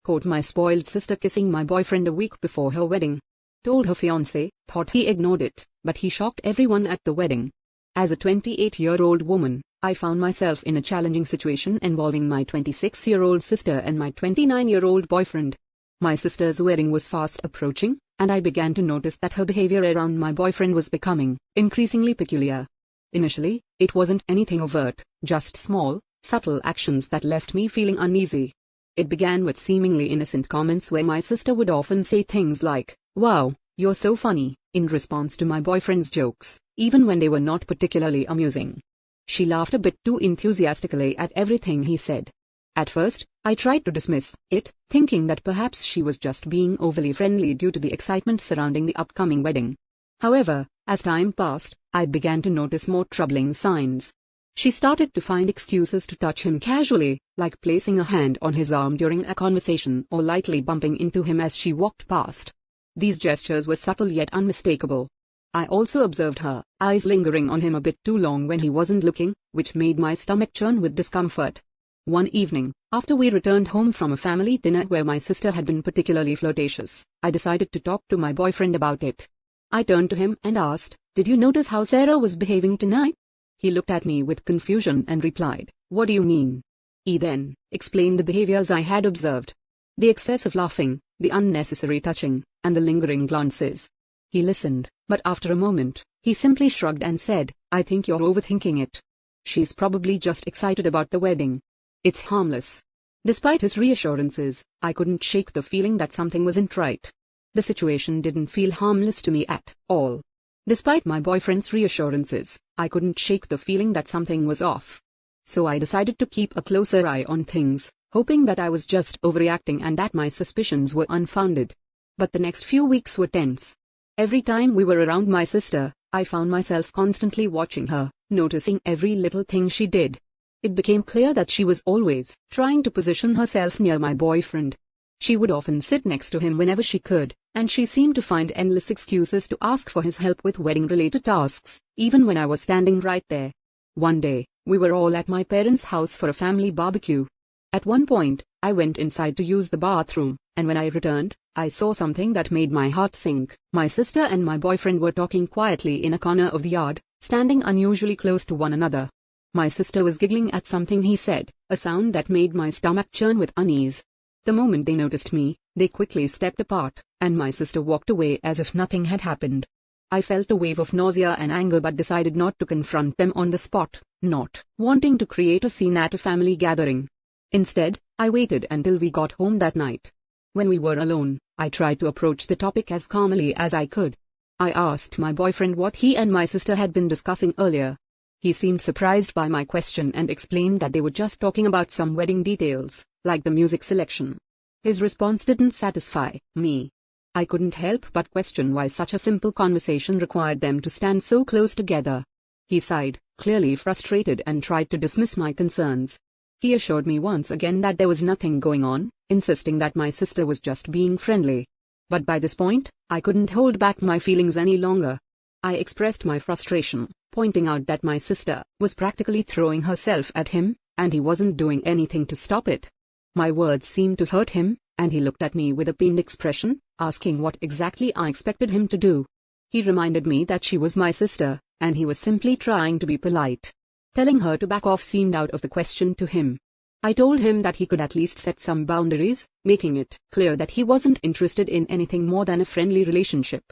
Caught my spoiled sister kissing my boyfriend a week before her wedding. Told her fiancé, thought he ignored it, but he shocked everyone at the wedding. As a 28-year-old woman, I found myself in a challenging situation involving my 26-year-old sister and my 29-year-old boyfriend. My sister's wedding was fast approaching, and I began to notice that her behavior around my boyfriend was becoming increasingly peculiar. Initially, it wasn't anything overt, just small, subtle actions that left me feeling uneasy. It began with seemingly innocent comments where my sister would often say things like, "Wow, you're so funny," in response to my boyfriend's jokes, even when they were not particularly amusing. She laughed a bit too enthusiastically at everything he said. At first, I tried to dismiss it, thinking that perhaps she was just being overly friendly due to the excitement surrounding the upcoming wedding. However, as time passed, I began to notice more troubling signs. She started to find excuses to touch him casually, like placing a hand on his arm during a conversation or lightly bumping into him as she walked past. These gestures were subtle yet unmistakable. I also observed her eyes lingering on him a bit too long when he wasn't looking, which made my stomach churn with discomfort. One evening, after we returned home from a family dinner where my sister had been particularly flirtatious, I decided to talk to my boyfriend about it. I turned to him and asked, "Did you notice how Sarah was behaving tonight?" He looked at me with confusion and replied, "What do you mean?" He then explained the behaviors I had observed. The excessive laughing, the unnecessary touching, and the lingering glances. He listened, but after a moment, he simply shrugged and said, "I think you're overthinking it. She's probably just excited about the wedding. It's harmless." Despite his reassurances, I couldn't shake the feeling that something wasn't right. The situation didn't feel harmless to me at all. Despite my boyfriend's reassurances, I couldn't shake the feeling that something was off. So I decided to keep a closer eye on things, hoping that I was just overreacting and that my suspicions were unfounded. But the next few weeks were tense. Every time we were around my sister, I found myself constantly watching her, noticing every little thing she did. It became clear that she was always trying to position herself near my boyfriend. She would often sit next to him whenever she could, and she seemed to find endless excuses to ask for his help with wedding-related tasks, even when I was standing right there. One day, we were all at my parents' house for a family barbecue. At one point, I went inside to use the bathroom, and when I returned, I saw something that made my heart sink. My sister and my boyfriend were talking quietly in a corner of the yard, standing unusually close to one another. My sister was giggling at something he said, a sound that made my stomach churn with unease. The moment they noticed me, they quickly stepped apart, and my sister walked away as if nothing had happened. I felt a wave of nausea and anger but decided not to confront them on the spot, not wanting to create a scene at a family gathering. Instead, I waited until we got home that night. When we were alone, I tried to approach the topic as calmly as I could. I asked my boyfriend what he and my sister had been discussing earlier. He seemed surprised by my question and explained that they were just talking about some wedding details, like the music selection. His response didn't satisfy me. I couldn't help but question why such a simple conversation required them to stand so close together. He sighed, clearly frustrated, and tried to dismiss my concerns. He assured me once again that there was nothing going on, insisting that my sister was just being friendly. But by this point, I couldn't hold back my feelings any longer. I expressed my frustration, pointing out that my sister was practically throwing herself at him, and he wasn't doing anything to stop it. My words seemed to hurt him, and he looked at me with a pained expression, asking what exactly I expected him to do. He reminded me that she was my sister, and he was simply trying to be polite. Telling her to back off seemed out of the question to him. I told him that he could at least set some boundaries, making it clear that he wasn't interested in anything more than a friendly relationship.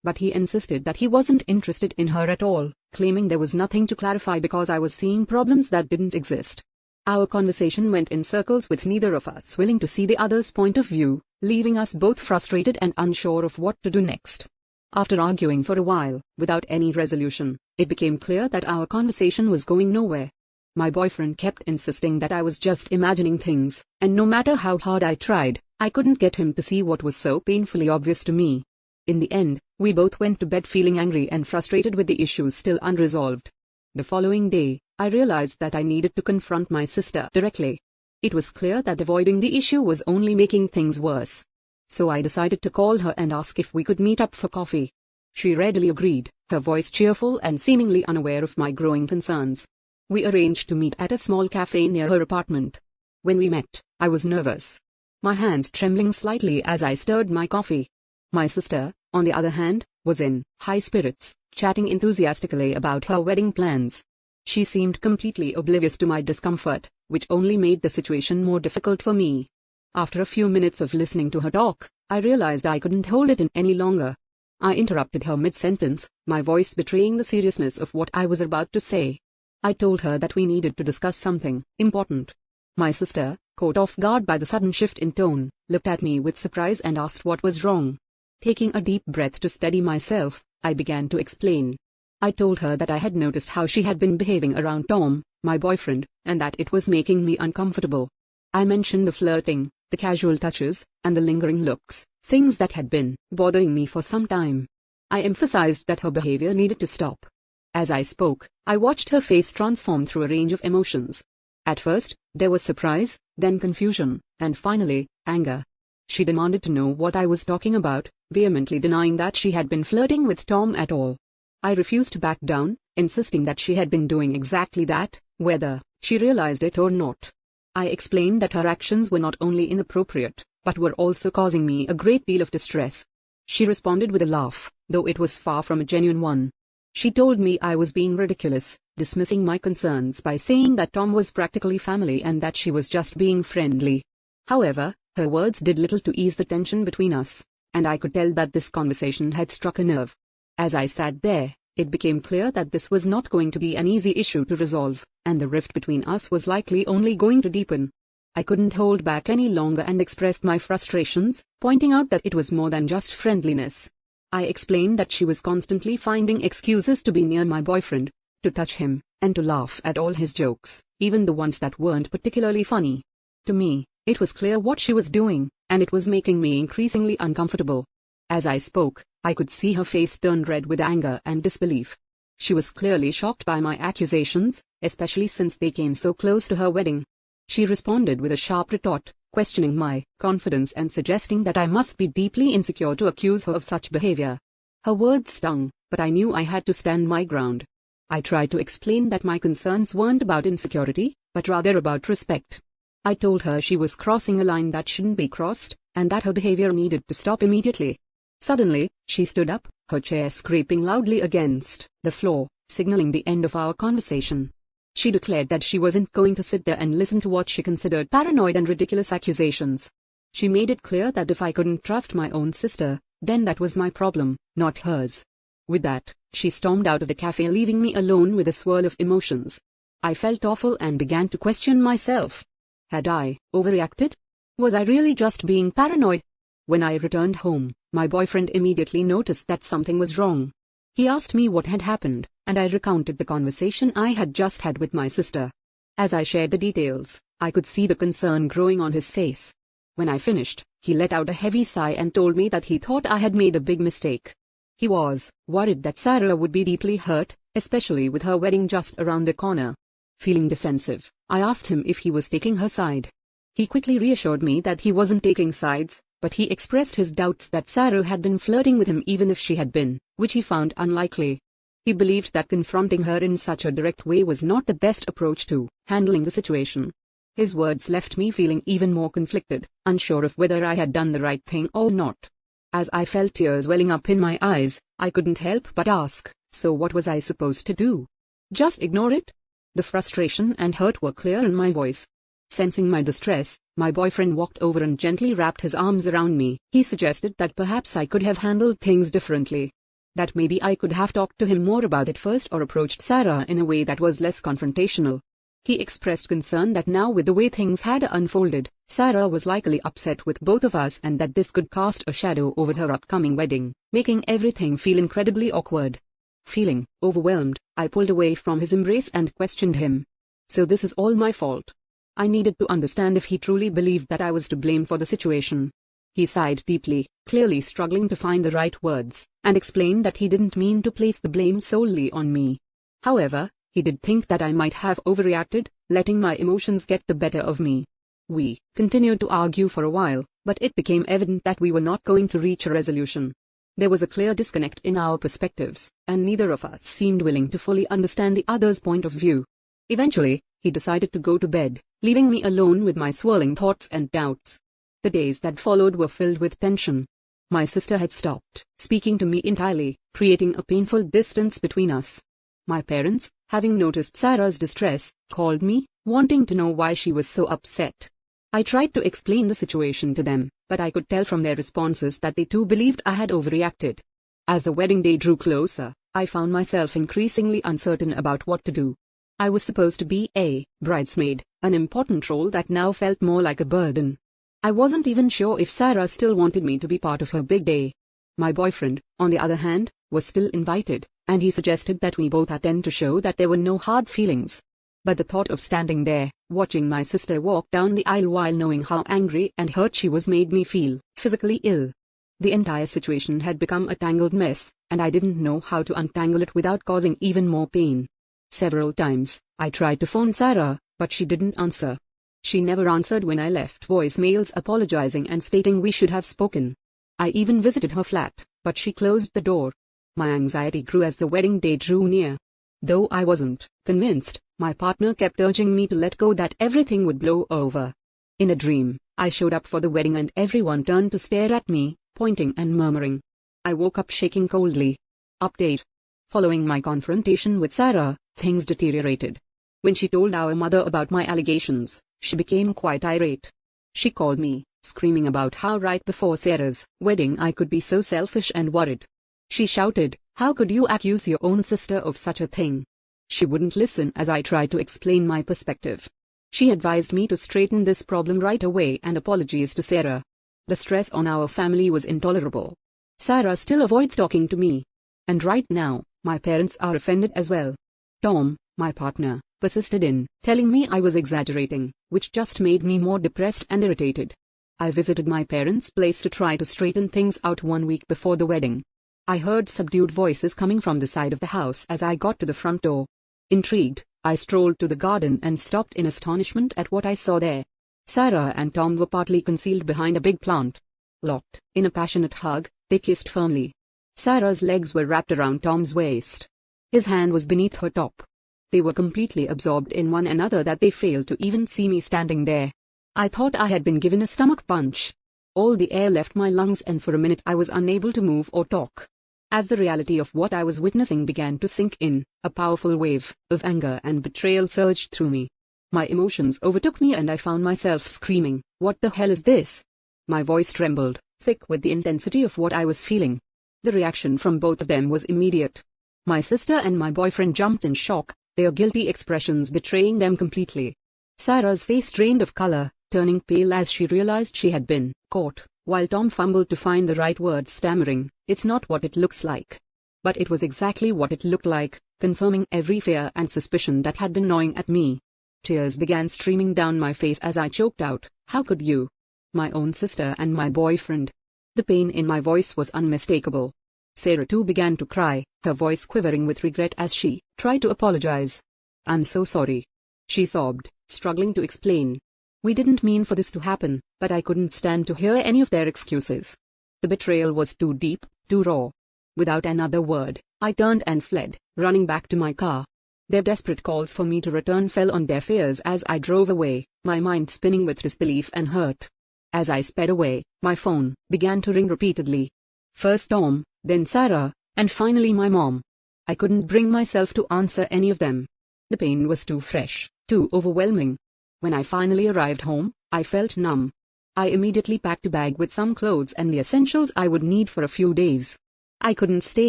But he insisted that he wasn't interested in her at all, claiming there was nothing to clarify because I was seeing problems that didn't exist. Our conversation went in circles with neither of us willing to see the other's point of view, leaving us both frustrated and unsure of what to do next. After arguing for a while, without any resolution, it became clear that our conversation was going nowhere. My boyfriend kept insisting that I was just imagining things, and no matter how hard I tried, I couldn't get him to see what was so painfully obvious to me. In the end, we both went to bed feeling angry and frustrated with the issues still unresolved. The following day, I realized that I needed to confront my sister directly. It was clear that avoiding the issue was only making things worse. So I decided to call her and ask if we could meet up for coffee. She readily agreed, her voice cheerful and seemingly unaware of my growing concerns. We arranged to meet at a small cafe near her apartment. When we met, I was nervous. my hands trembling slightly as I stirred my coffee. My sister, on the other hand, was in high spirits, chatting enthusiastically about her wedding plans. She seemed completely oblivious to my discomfort, which only made the situation more difficult for me. After a few minutes of listening to her talk, I realized I couldn't hold it in any longer. I interrupted her mid-sentence, my voice betraying the seriousness of what I was about to say. I told her that we needed to discuss something important. My sister, caught off guard by the sudden shift in tone, looked at me with surprise and asked what was wrong. Taking a deep breath to steady myself, I began to explain. I told her that I had noticed how she had been behaving around Tom, my boyfriend, and that it was making me uncomfortable. I mentioned the flirting, the casual touches, and the lingering looks, things that had been bothering me for some time. I emphasized that her behavior needed to stop. As I spoke, I watched her face transform through a range of emotions. At first, there was surprise, then confusion, and finally, anger. She demanded to know what I was talking about, vehemently denying that she had been flirting with Tom at all. I refused to back down, insisting that she had been doing exactly that, whether she realized it or not. I explained that her actions were not only inappropriate, but were also causing me a great deal of distress. She responded with a laugh, though it was far from a genuine one. She told me I was being ridiculous, dismissing my concerns by saying that Tom was practically family and that she was just being friendly. However, her words did little to ease the tension between us, and I could tell that this conversation had struck a nerve. As I sat there, it became clear that this was not going to be an easy issue to resolve, and the rift between us was likely only going to deepen. I couldn't hold back any longer and expressed my frustrations, pointing out that it was more than just friendliness. I explained that she was constantly finding excuses to be near my boyfriend, to touch him, and to laugh at all his jokes, even the ones that weren't particularly funny. To me, it was clear what she was doing, and it was making me increasingly uncomfortable. As I spoke, I could see her face turn red with anger and disbelief. She was clearly shocked by my accusations, especially since they came so close to her wedding. She responded with a sharp retort, questioning my confidence and suggesting that I must be deeply insecure to accuse her of such behavior. Her words stung, but I knew I had to stand my ground. I tried to explain that my concerns weren't about insecurity, but rather about respect. I told her she was crossing a line that shouldn't be crossed, and that her behavior needed to stop immediately. Suddenly, she stood up, her chair scraping loudly against the floor, signaling the end of our conversation. She declared that she wasn't going to sit there and listen to what she considered paranoid and ridiculous accusations. She made it clear that if I couldn't trust my own sister, then that was my problem, not hers. With that, she stormed out of the cafe, leaving me alone with a swirl of emotions. I felt awful and began to question myself. Had I overreacted? Was I really just being paranoid? When I returned home, my boyfriend immediately noticed that something was wrong. He asked me what had happened, and I recounted the conversation I had just had with my sister. As I shared the details, I could see the concern growing on his face. When I finished, he let out a heavy sigh and told me that he thought I had made a big mistake. He was worried that Sarah would be deeply hurt, especially with her wedding just around the corner. Feeling defensive, I asked him if he was taking her side. He quickly reassured me that he wasn't taking sides, but he expressed his doubts that Sarah had been flirting with him even if she had been, which he found unlikely. He believed that confronting her in such a direct way was not the best approach to handling the situation. His words left me feeling even more conflicted, unsure of whether I had done the right thing or not. As I felt tears welling up in my eyes, I couldn't help but ask, so what was I supposed to do? Just ignore it? The frustration and hurt were clear in my voice. Sensing my distress, my boyfriend walked over and gently wrapped his arms around me. He suggested that perhaps I could have handled things differently. That maybe I could have talked to him more about it first or approached Sarah in a way that was less confrontational. He expressed concern that now with the way things had unfolded, Sarah was likely upset with both of us and that this could cast a shadow over her upcoming wedding, making everything feel incredibly awkward. Feeling overwhelmed, I pulled away from his embrace and questioned him. So this is all my fault? I needed to understand if he truly believed that I was to blame for the situation. He sighed deeply, clearly struggling to find the right words, and explained that he didn't mean to place the blame solely on me. However, he did think that I might have overreacted, letting my emotions get the better of me. We continued to argue for a while, but it became evident that we were not going to reach a resolution. There was a clear disconnect in our perspectives, and neither of us seemed willing to fully understand the other's point of view. Eventually, he decided to go to bed, leaving me alone with my swirling thoughts and doubts. The days that followed were filled with tension. My sister had stopped speaking to me entirely, creating a painful distance between us. My parents, having noticed Sarah's distress, called me, wanting to know why she was so upset. I tried to explain the situation to them, but I could tell from their responses that they too believed I had overreacted. As the wedding day drew closer, I found myself increasingly uncertain about what to do. I was supposed to be a bridesmaid, an important role that now felt more like a burden. I wasn't even sure if Sarah still wanted me to be part of her big day. My boyfriend, on the other hand, was still invited, and he suggested that we both attend to show that there were no hard feelings. But the thought of standing there, watching my sister walk down the aisle while knowing how angry and hurt she was made me feel physically ill. The entire situation had become a tangled mess, and I didn't know how to untangle it without causing even more pain. Several times, I tried to phone Sarah, but she didn't answer. She never answered when I left voicemails apologizing and stating we should have spoken. I even visited her flat, but she closed the door. My anxiety grew as the wedding day drew near. Though I wasn't convinced, my partner kept urging me to let go, that everything would blow over. In a dream, I showed up for the wedding and everyone turned to stare at me, pointing and murmuring. I woke up shaking coldly. Update. Following my confrontation with Sarah, things deteriorated. When she told our mother about my allegations, she became quite irate. She called me, screaming about how right before Sarah's wedding I could be so selfish and worried. She shouted, "How could you accuse your own sister of such a thing?" She wouldn't listen as I tried to explain my perspective. She advised me to straighten this problem right away and apologize to Sarah. The stress on our family was intolerable. Sarah still avoids talking to me. And right now, my parents are offended as well. Tom, my partner, persisted in telling me I was exaggerating, which just made me more depressed and irritated. I visited my parents' place to try to straighten things out 1 week before the wedding. I heard subdued voices coming from the side of the house as I got to the front door. Intrigued, I strolled to the garden and stopped in astonishment at what I saw there. Sarah and Tom were partly concealed behind a big plant. Locked in a passionate hug, they kissed firmly. Sarah's legs were wrapped around Tom's waist. His hand was beneath her top. They were completely absorbed in one another that they failed to even see me standing there. I thought I had been given a stomach punch. All the air left my lungs and for a minute I was unable to move or talk. As the reality of what I was witnessing began to sink in, a powerful wave of anger and betrayal surged through me. My emotions overtook me and I found myself screaming, "What the hell is this?" My voice trembled, thick with the intensity of what I was feeling. The reaction from both of them was immediate. My sister and my boyfriend jumped in shock, their guilty expressions betraying them completely. Sarah's face drained of color, turning pale as she realized she had been caught, while Tom fumbled to find the right words, stammering, "It's not what it looks like." But it was exactly what it looked like, confirming every fear and suspicion that had been gnawing at me. Tears began streaming down my face as I choked out, "How could you?" My own sister and my boyfriend. The pain in my voice was unmistakable. Sarah too began to cry, her voice quivering with regret as she tried to apologize. "I'm so sorry," she sobbed, struggling to explain. "We didn't mean for this to happen," but I couldn't stand to hear any of their excuses. The betrayal was too deep, too raw. Without another word, I turned and fled, running back to my car. Their desperate calls for me to return fell on deaf ears as I drove away, my mind spinning with disbelief and hurt. As I sped away, my phone began to ring repeatedly. First Tom, then Sarah, and finally my mom. I couldn't bring myself to answer any of them. The pain was too fresh, too overwhelming. When I finally arrived home, I felt numb. I immediately packed a bag with some clothes and the essentials I would need for a few days. I couldn't stay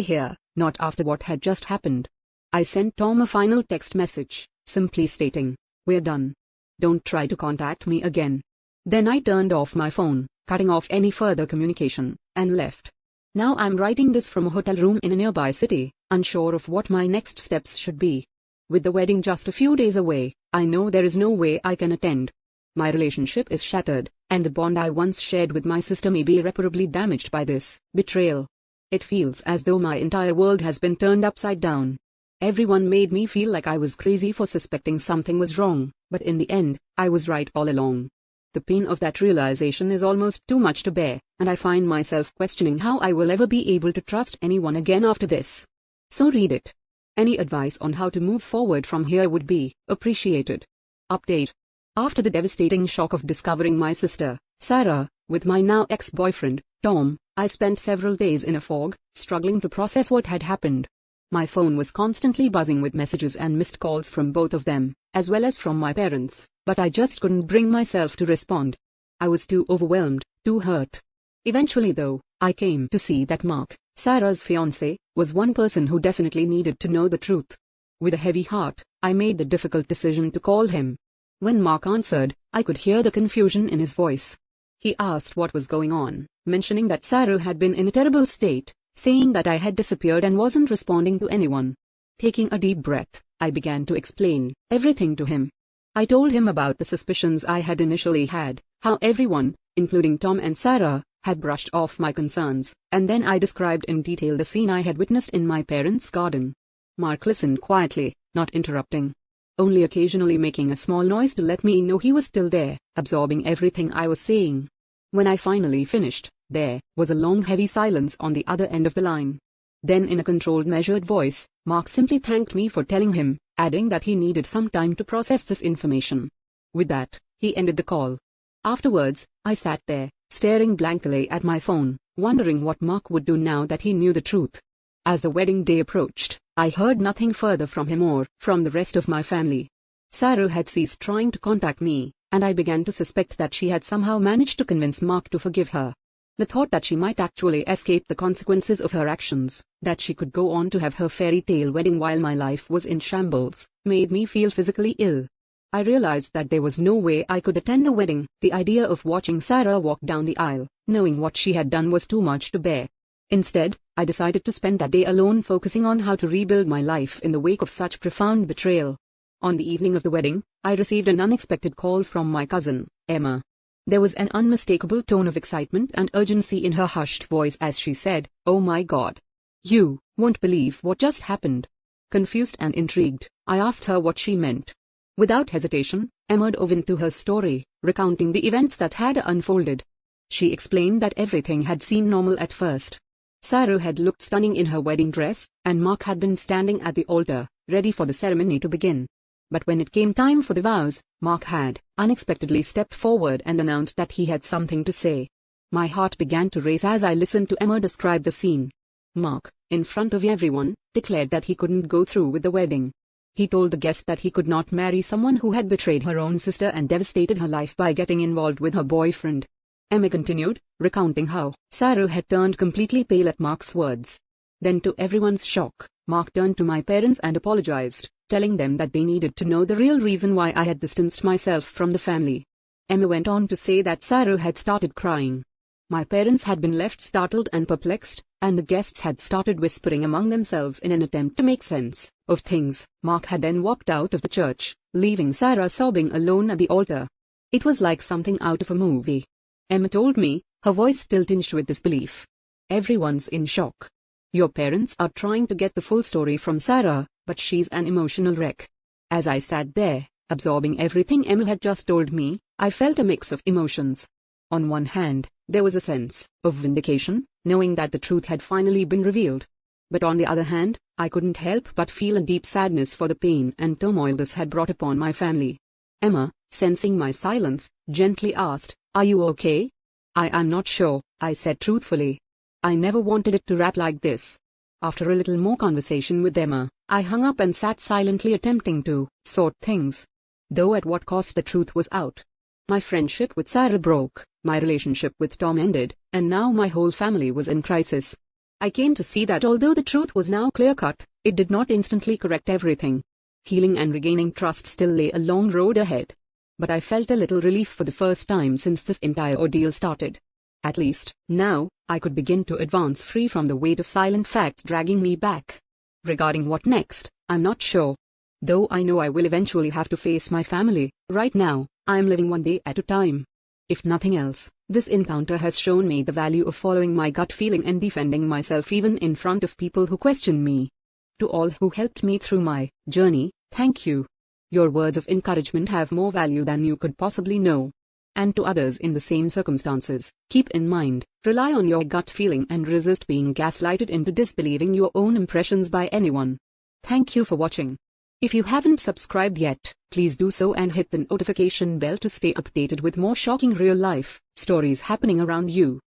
here, not after what had just happened. I sent Tom a final text message, simply stating, "We're done. Don't try to contact me again." Then I turned off my phone, cutting off any further communication, and left. Now I'm writing this from a hotel room in a nearby city, unsure of what my next steps should be. With the wedding just a few days away, I know there is no way I can attend. My relationship is shattered, and the bond I once shared with my sister may be irreparably damaged by this betrayal. It feels as though my entire world has been turned upside down. Everyone made me feel like I was crazy for suspecting something was wrong, but in the end, I was right all along. The pain of that realization is almost too much to bear, and I find myself questioning how I will ever be able to trust anyone again after this. So read it. Any advice on how to move forward from here would be appreciated. Update. After the devastating shock of discovering my sister, Sarah, With my now ex-boyfriend, Tom, I spent several days in a fog, struggling to process what had happened. My phone was constantly buzzing with messages and missed calls from both of them, as well as from my parents, but I just couldn't bring myself to respond. I was too overwhelmed, too hurt. Eventually though, I came to see that Mark, Sarah's fiancé, was one person who definitely needed to know the truth. With a heavy heart, I made the difficult decision to call him. When Mark answered, I could hear the confusion in his voice. He asked what was going on, mentioning that Sarah had been in a terrible state, saying that I had disappeared and wasn't responding to anyone. Taking a deep breath, I began to explain everything to him. I told him about the suspicions I had initially had, how everyone, including Tom and Sarah, had brushed off my concerns, and then I described in detail the scene I had witnessed in my parents' garden. Mark listened quietly, not interrupting, only occasionally making a small noise to let me know he was still there, absorbing everything I was saying. When I finally finished, there was a long heavy silence on the other end of the line. Then in a controlled measured voice, Mark simply thanked me for telling him, adding that he needed some time to process this information. With that, he ended the call. Afterwards, I sat there, staring blankly at my phone, wondering what Mark would do now that he knew the truth. As the wedding day approached, I heard nothing further from him or from the rest of my family. Sarah had ceased trying to contact me, and I began to suspect that she had somehow managed to convince Mark to forgive her. The thought that she might actually escape the consequences of her actions, that she could go on to have her fairy tale wedding while my life was in shambles, made me feel physically ill. I realized that there was no way I could attend the wedding. The idea of watching Sarah walk down the aisle, knowing what she had done, was too much to bear. Instead, I decided to spend that day alone, focusing on how to rebuild my life in the wake of such profound betrayal. On the evening of the wedding, I received an unexpected call from my cousin, Emma. There was an unmistakable tone of excitement and urgency in her hushed voice as she said, "Oh my God. You won't believe what just happened." Confused and intrigued, I asked her what she meant. Without hesitation, Emma dove into her story, recounting the events that had unfolded. She explained that everything had seemed normal at first. Sarah had looked stunning in her wedding dress, and Mark had been standing at the altar, ready for the ceremony to begin. But when it came time for the vows, Mark had unexpectedly stepped forward and announced that he had something to say. My heart began to race as I listened to Emma describe the scene. Mark, in front of everyone, declared that he couldn't go through with the wedding. He told the guest that he could not marry someone who had betrayed her own sister and devastated her life by getting involved with her boyfriend. Emma continued, recounting how Sarah had turned completely pale at Mark's words. Then, to everyone's shock, Mark turned to my parents and apologized, telling them that they needed to know the real reason why I had distanced myself from the family. Emma went on to say that Sarah had started crying. My parents had been left startled and perplexed, and the guests had started whispering among themselves in an attempt to make sense of things. Mark had then walked out of the church, leaving Sarah sobbing alone at the altar. It was like something out of a movie. Emma told me, her voice still tinged with disbelief. Everyone's in shock. Your parents are trying to get the full story from Sarah, but she's an emotional wreck. As I sat there, absorbing everything Emma had just told me, I felt a mix of emotions. On one hand, there was a sense of vindication, knowing that the truth had finally been revealed. But on the other hand, I couldn't help but feel a deep sadness for the pain and turmoil this had brought upon my family. Emma, sensing my silence, gently asked, "Are you okay?" I'm not sure," I said truthfully. I never wanted it to wrap like this. After a little more conversation with Emma, I hung up and sat silently attempting to sort things. Though at what cost, the truth was out. My friendship with Sarah broke, my relationship with Tom ended, and now my whole family was in crisis. I came to see that although the truth was now clear-cut, it did not instantly correct everything. Healing and regaining trust still lay a long road ahead. But I felt a little relief for the first time since this entire ordeal started. At least, now, I could begin to advance free from the weight of silent facts dragging me back. Regarding what next, I'm not sure. Though I know I will eventually have to face my family, right now, I'm living one day at a time. If nothing else, this encounter has shown me the value of following my gut feeling and defending myself even in front of people who question me. To all who helped me through my journey, thank you. Your words of encouragement have more value than you could possibly know. And to others in the same circumstances, keep in mind, rely on your gut feeling and resist being gaslighted into disbelieving your own impressions by anyone. Thank you for watching. If you haven't subscribed yet, Please do so and hit the notification bell to stay updated with more shocking real-life stories happening around you.